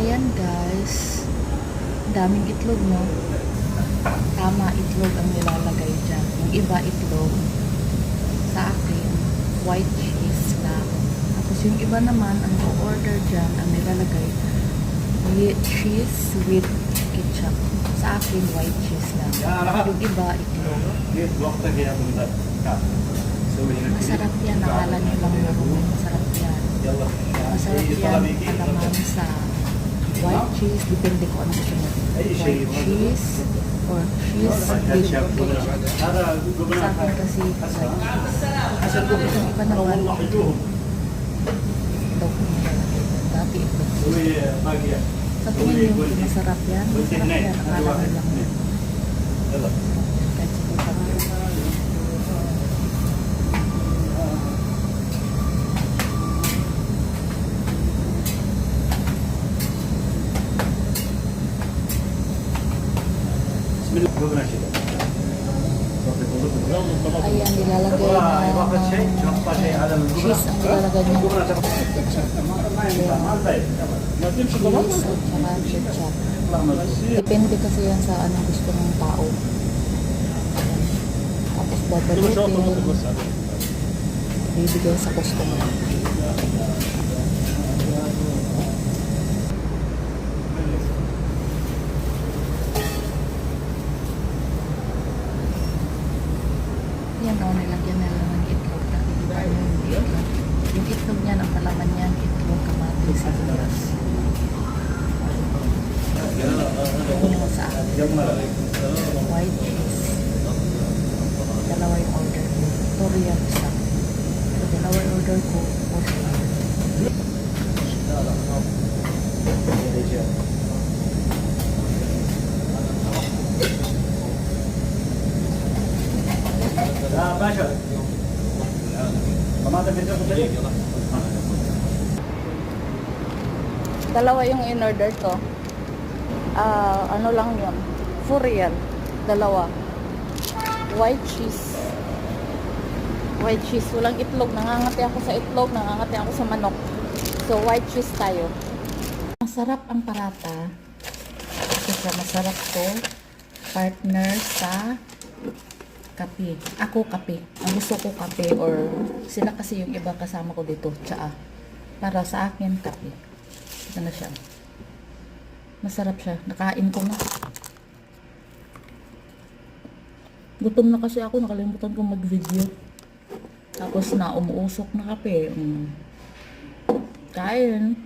Ayan guys, daming itlog no. Tama, itlog ang nilalagay dyan. Yung iba itlog. Sa akin, white cheese lang. Tapos yung iba naman, ang order dyan, ang nilalagay, cheese with ketchup. Sa akin, white cheese lang. Yung iba, itlog. Masarap yan, nakala nyo lang marunong. Masarap yan. Masarap yan, alaman sa white cheese. Depende ko ano gusto mo. White cheese or cheese with ketchup. Sa akin kasi white cheese. Kasi yung iba naman, itlog nilalagay. Dati itlog. Sa tingin nyo, masarap yan. Masarap yan, akala nyo lang yan. Kahit subukan nyo. Ayan, nilalagay na cheese ang nilalagay niya. Cheese at saka ketchup. Depende kasi yan sa anong gusto ng tao. Tapos babalutin, bibigay sa customer. Yan o, nilagyan na lang ng itlog. Di ba yung itlog? Yung itlog niya, ang palaman niyan, itlog, kamatis, sibuyas. Yung sa akin, white cheese. Dalawa yung order ko. Torian isa. So, dalawa yung order ko. Dalawa yung in-order ko. Ano lang yun? Furian. Dalawa. White cheese. White cheese. Walang itlog. Nangangati ako sa itlog. Nangangati ako sa manok. So, white cheese tayo. Masarap ang parata. Kasi masarap to. Partner sa kape. Ako kape. Ang gusto ko kape or sila kasi yung iba kasama ko dito. Tsaa. Para sa akin, kape. Ito na siya. Masarap siya. Nakain ko na. Gutom na kasi ako. Nakalimutan ko mag-video. Tapos na umuusok na kape. Kain.